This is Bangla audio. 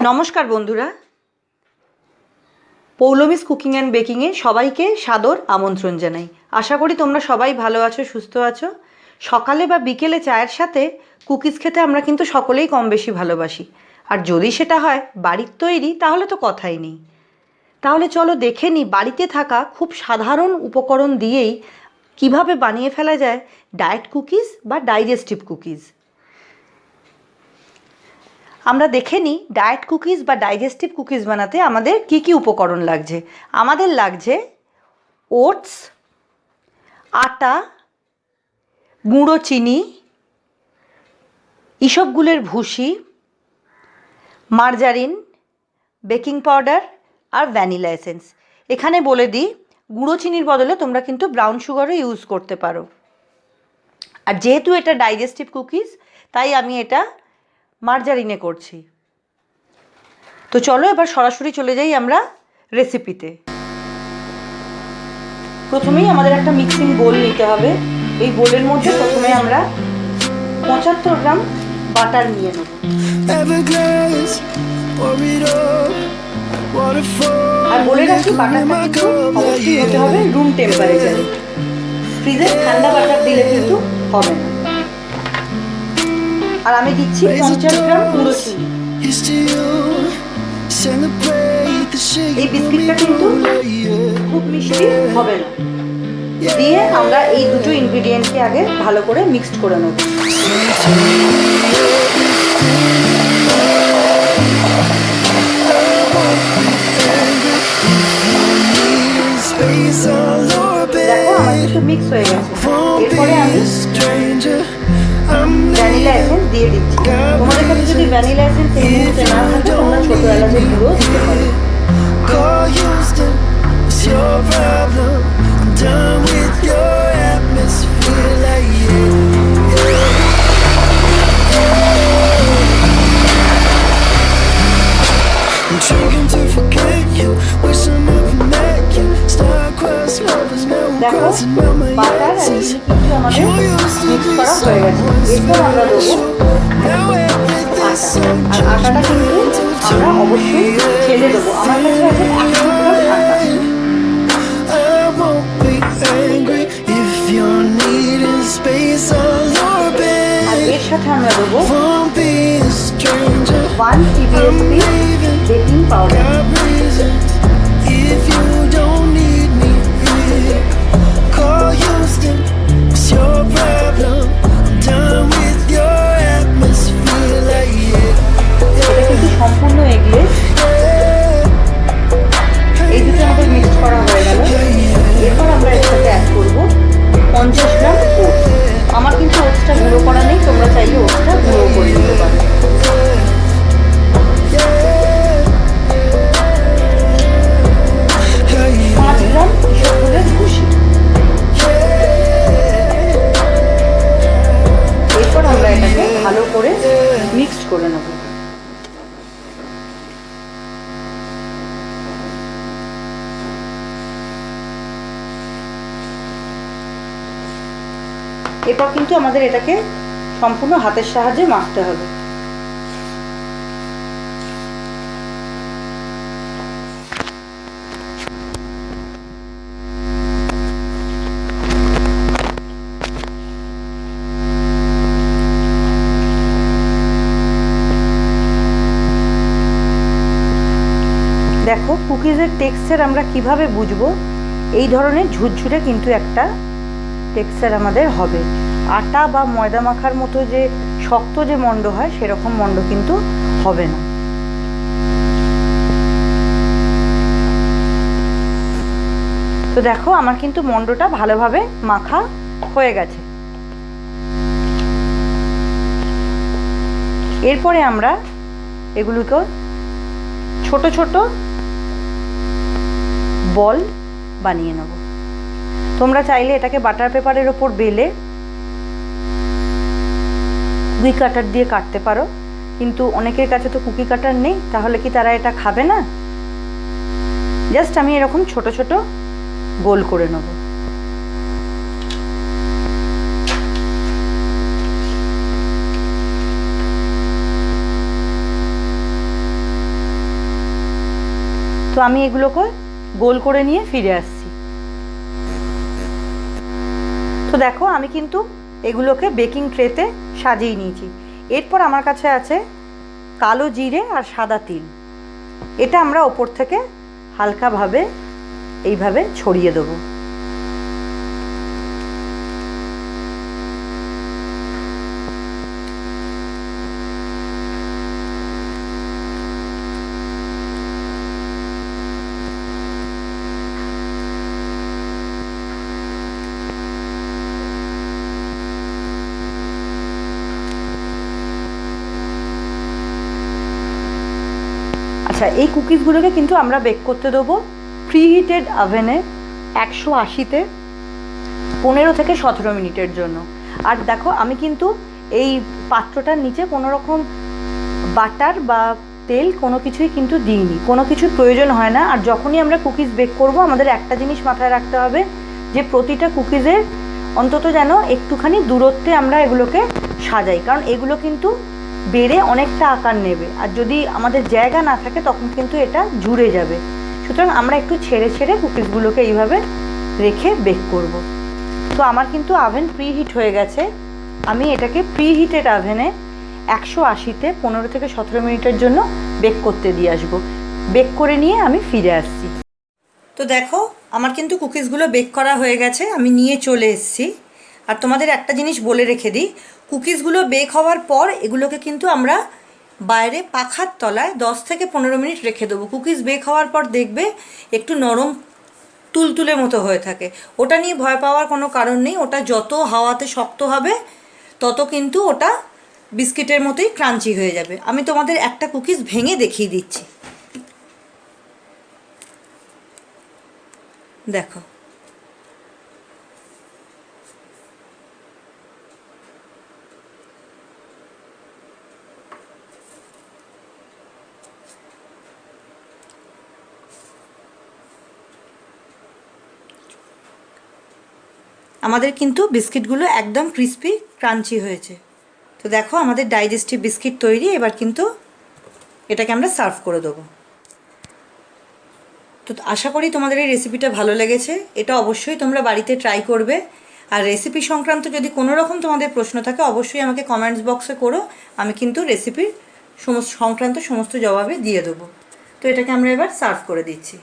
নমস্কার বন্ধুরা, পৌলমিস কুকিং অ্যান্ড বেকিংয়ে সবাইকে সাদর আমন্ত্রণ জানাই। আশা করি তোমরা সবাই ভালো আছো, সুস্থ আছো। সকালে বা বিকেলে চায়ের সাথে কুকিজ খেতে আমরা কিন্তু সকলেই কম বেশি ভালোবাসি। আর যদি সেটা হয় বাড়ির তৈরি, তাহলে তো কথাই নেই। তাহলে চলো দেখে নিই বাড়িতে থাকা খুব সাধারণ উপকরণ দিয়েই কিভাবে বানিয়ে ফেলা যায় ডায়েট কুকিজ বা ডাইজেস্টিভ কুকিজ। আমরা দেখে নিই ডায়েট কুকিজ বা ডাইজেস্টিভ কুকিজ বানাতে আমাদের কি কি উপকরণ লাগছে। আমাদের লাগছে ওটস, আটা, গুঁড়ো চিনি, ইসবগুলের ভুসি, মার্জারিন, বেকিং পাউডার আর ভ্যানিলা এসেন্স। এখানে বলে দিই, গুঁড়ো চিনির বদলে তোমরা কিন্তু ব্রাউন সুগারও ইউজ করতে পারো। আর যেহেতু এটা ডাইজেস্টিভ কুকিজ, তাই আমি এটা মার্জারিনে করছি। তো চলো এবার সরাসরি চলে যাই আমরা রেসিপিতে। প্রথমেই আমাদের একটা মিক্সিং বোল নিতে হবে। এই বোলের মধ্যে প্রথমে আমরা 75 গ্রাম বাটার নিয়ে নেব। আর বলে রাখি, বাটারটা কিন্তু অবশ্যই হতে হবে রুম টেম্পারেচারে। ফ্রিজে ঠান্ডা বাটার দিলে কিন্তু হবে না। আর আমি দিচ্ছি 50 গ্রাম গুঁড়ো চিনি। এই বিস্কিটটা কিন্তু খুব মিষ্টি হবে না। দিয়ে আমরা এই দুটো ইনগ্রিডিয়েন্টকে আগে ভালো করে মিক্সড করে নেব। দেখো আমার কিন্তু মিক্স হয়ে গেছে। এরপরে আমি ভ্যানিলা এসেন্স দিয়ে দিচ্ছি। তোমাদের কাছে যদি ভ্যানিলা এসেন্স এই মুহূর্তে না থাকে, তোমরা ছোট এলাচের গুঁড়ো দিতে পারো। দেখো বাটার আর চিনি কিন্তু আমাদের মিক্স করা হয়ে গেছে। এরপর আমরা দেবো আটা। আর আটাটা কিন্তু আমরা অবশ্যই ছেড়ে দেবো। আমার কাছে আছে 100 গ্রাম আটা। আর এর সাথে আমরা দেবো 1 টিস্পুন বেকিং পাউডার। সম্পূর্ণ এগলেস। এই দুটো আমাদের মিক্স করা হয়ে গেল। এরপর আমরা এর সাথে অ্যাড করবো 50 গ্রাম ওটস। আমার কিন্তু ওটসটা গুঁড়ো করা নেই, তোমরা চাইলে ওটসটা গুঁড়ো করে নিতে পারো। 5 গ্রাম ইসবগুলের ভুসি। এরপর আমরা এটাকে ভালো করে মিক্সড করে নেব। এরপর কিন্তু আমাদের এটাকে সম্পূর্ণ হাতের সাহায্যে মাখতে হবে। দেখো কুকিজের টেক্সচার আমরা কিভাবে বুঝবো? এই ধরনের ঝুরঝুরে কিন্তু একটা টেক্সচার আমাদের হবে। আটা বা ময়দা মাখার মতো যে শক্ত যে মন্ড হয়, সেরকম মন্ড কিন্তু হবে না। তো দেখো আমার কিন্তু মন্ডটা ভালোভাবে মাখা হয়ে গেছে। এরপরে আমরা এগুলোকে ছোট ছোট বল বানিয়ে নেব। তোমরা চাইলে এটাকে বাটার পেপারের ওপর বেলে কুকি কাটার দিয়ে কাটতে পারো, কিন্তু অনেকের কাছে তো কুকি কাটার নেই, তাহলে কি তারা এটা খাবে না? জাস্ট আমি এরকম ছোট ছোট গোল করে নেব। তো আমি এগুলোকে গোল করে নিয়ে ফিরে আসছি। তো দেখো আমি কিন্তু এগুলোকে বেকিং ট্রেতে সাজিয়ে নিয়েছি। এরপর আমার কাছে আছে কালো জিরে আর সাদা তিল। এটা আমরা ওপর থেকে হালকাভাবে এইভাবে ছড়িয়ে দেবো। আচ্ছা, এই কুকিজগুলোকে কিন্তু আমরা বেক করতে দেবো প্রিহিটেড ওভেনে 180-তে 15 থেকে 17 মিনিটের জন্য। আর দেখো আমি কিন্তু এই পাত্রটার নিচে কোনো রকম বাটার বা তেল কোনো কিছুই কিন্তু দিইনি, কোনো কিছুর প্রয়োজন হয় না। আর যখনই আমরা কুকিজ বেক করব আমাদের একটা জিনিস মাথায় রাখতে হবে যে প্রতিটা কুকিজের অন্তত যেন একটুখানি দূরত্বে আমরা এগুলোকে সাজাই, কারণ এগুলো কিন্তু বেড়ে অনেকটা আকার নেবে, আর যদি আমাদের জায়গা না থাকে তখন কিন্তু এটা জুড়ে যাবে। সুতরাং আমরা একটু ছেড়ে ছেড়ে কুকিজগুলোকে এইভাবে রেখে বেক করব। তো আমার কিন্তু ওভেন প্রিহিট হয়ে গেছে। আমি এটাকে প্রিহিটেড ওভেনে 180-তে 15 থেকে 17 মিনিটের জন্য বেক করতে দিয়ে আসবো। বেক করে নিয়ে আমি ফিরে আসছি। তো দেখো আমার কিন্তু কুকিজগুলো বেক করা হয়ে গেছে, আমি নিয়ে চলে এসেছি। আর তোমাদের একটা জিনিস বলে রেখে দিই, কুকিজগুলো বেক হওয়ার পর এগুলোকে কিন্তু আমরা বাইরে পাখার তলায় 10 থেকে 15 মিনিট রেখে দেবো। কুকিজ বেক হওয়ার পর দেখবে একটু নরম তুলতুলে মতো হয়ে থাকে, ওটা নিয়ে ভয় পাওয়ার কোনো কারণ নেই। ওটা যত হাওয়াতে শক্ত হবে তত কিন্তু ওটা বিস্কিটের মতোই ক্রাঞ্চি হয়ে যাবে। আমি তোমাদের একটা কুকিজ ভেঙে দেখিয়ে দিচ্ছি, দেখো। আমাদের কিন্তু বিস্কিটগুলো একদম ক্রিস্পি ক্রাঞ্চি হয়েছে। তো দেখো আমাদের ডাইজেস্টিভ বিস্কিট তৈরি। এবার কিন্তু এটাকে আমরা সার্ভ করে দেবো। তো আশা করি তোমাদের এই রেসিপিটা ভালো লেগেছে। এটা অবশ্যই তোমরা বাড়িতে ট্রাই করবে। আর রেসিপি সংক্রান্ত যদি কোনো রকম তোমাদের প্রশ্ন থাকে অবশ্যই আমাকে কমেন্টস বক্সে করো, আমি কিন্তু রেসিপির সংক্রান্ত সমস্ত জবাবে দিয়ে দেবো। তো এটাকে আমরা এবার সার্ভ করে দিচ্ছি।